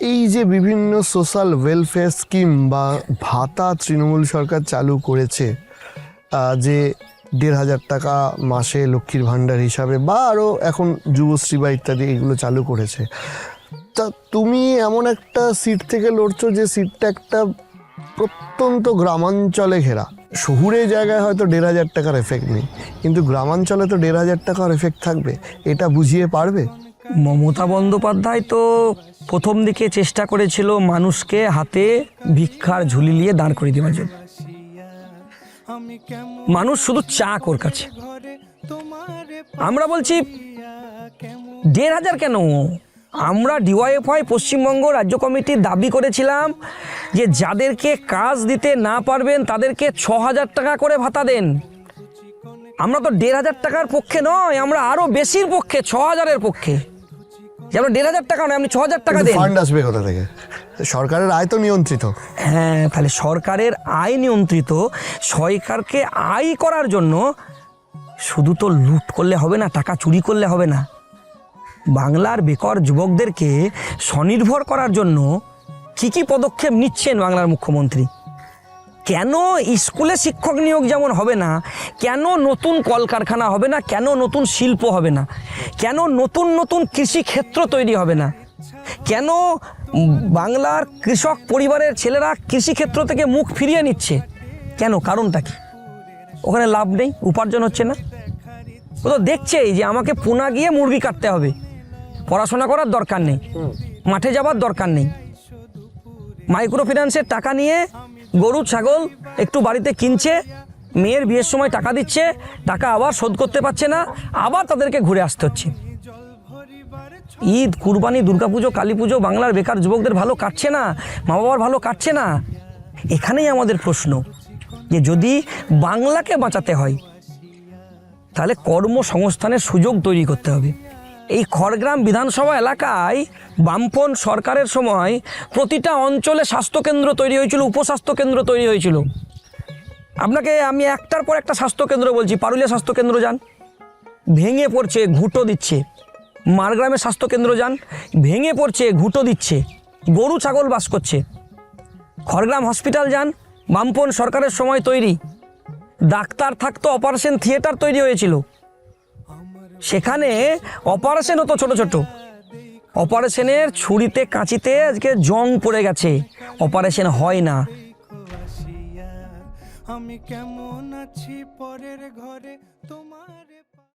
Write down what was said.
এই যে বিভিন্ন সোশ্যাল ওয়েলফেয়ার স্কিম বা ভাতা তৃণমূল সরকার চালু করেছে, যে ১,৫০০ টাকা মাসে লক্ষ্মীর ভাণ্ডার হিসাবে, বা আরও এখন যুবশ্রী বা ইত্যাদি এগুলো চালু করেছে, তা তুমি এমন একটা সিট থেকে লড়ছো যে সিটটা একটা প্রত্যন্ত গ্রামাঞ্চলে ঘেরা। শহুরে জায়গায় হয়তো ১,৫০০ টাকার এফেক্ট নেই, কিন্তু গ্রামাঞ্চলে তো ১,৫০০ টাকার এফেক্ট থাকবে। এটা বুঝিয়ে পারবে? মমতা বন্দ্যোপাধ্যায় তো প্রথম দিকে চেষ্টা করেছিল মানুষকে হাতে ভিক্ষার ঝুলি নিয়ে দাঁড় করে দেওয়ার জন্য। মানুষ শুধু চাক ওর কাছে। আমরা বলছি ১,৫০০ কেন? আমরা ডিওয়াইএফআই পশ্চিমবঙ্গ রাজ্য কমিটির দাবি করেছিলাম যে যাদেরকে কাজ দিতে না পারবেন তাদেরকে ৬,০০০ টাকা করে ভাতা দেন। আমরা তো ১,৫০০ টাকার পক্ষে নয়, আমরা আরো বেশির পক্ষে, ৬,০০০-এর পক্ষে। যেমন ১,৫০০ টাকা নয়, আপনি ৬,০০০ টাকা দেন। ফান্ড আসবে কোথা থেকে? সরকারের আয় তো নিয়ন্ত্রিত। হ্যাঁ, তাহলে সরকারের আয় নিয়ন্ত্রিত। সরকারকে আয় করার জন্য শুধু তো লুট করলে হবে না, টাকা চুরি করলে হবে না। বাংলার বেকার যুবকদেরকে স্বনির্ভর করার জন্য কি কি পদক্ষেপ নিচ্ছেন বাংলার মুখ্যমন্ত্রী? কেন স্কুলে শিক্ষক নিয়োগ যেমন হবে না, কেন নতুন কলকারখানা হবে না, কেন নতুন শিল্প হবে না, কেন নতুন নতুন কৃষি ক্ষেত্র তৈরি হবে না, কেন বাংলার কৃষক পরিবারের ছেলেরা কৃষিক্ষেত্র থেকে মুখ ফিরিয়ে নিচ্ছে? কেন? কারণটা কি? ওখানে লাভ নেই, উপার্জন হচ্ছে না। ও তো দেখছেই যে আমাকে পুনা গিয়ে মুরগি কাটতে হবে, পড়াশোনা করার দরকার নেই, মাঠে যাবার দরকার নেই। মাইক্রো ফিন্যান্সের টাকা নিয়ে গরু ছাগল একটু বাড়িতে কিনছে, মেয়ের বিয়ের সময় টাকা দিচ্ছে, টাকা আবার শোধ করতে পারছে না, আবার তাদেরকে ঘুরে আসতে হচ্ছে। ঈদ, কুরবানি, দুর্গাপুজো, কালী পুজো বাংলার বেকার যুবকদের ভালো কাটছে না, মা বাবার ভালো কাটছে না। এখানেই আমাদের প্রশ্ন যে যদি বাংলাকে বাঁচাতে হয় তাহলে কর্মসংস্থানের সুযোগ তৈরি করতে হবে। এই খড়গ্রাম বিধানসভা এলাকায় বামপন সরকারের সময় প্রতিটা অঞ্চলে স্বাস্থ্যকেন্দ্র তৈরি হয়েছিল, উপস্বাস্থ্যকেন্দ্র তৈরি হয়েছিল। আপনাকে আমি একটার পর একটা স্বাস্থ্যকেন্দ্র বলছি। পারুলিয়া স্বাস্থ্যকেন্দ্র যান, ভেঙে পড়ছে, ঘুঁটো দিচ্ছে। মারগ্রামের স্বাস্থ্যকেন্দ্র যান, ভেঙে পড়ছে, ঘুঁটো দিচ্ছে, গরু ছাগল বাস করছে। খড়গ্রাম হসপিটাল যান, বামপন সরকারের সময় তৈরি। ডাক্তার থাকতো, অপারেশন থিয়েটার তৈরি হয়েছিল। সেখানে অপারেশন হতো ছোট ছোট। অপারেশনের ছুরিতে কাঁচিতে আজকে জং পড়ে গেছে, অপারেশন হয় না। আমি কেমন আছি পরের ঘরে তোমার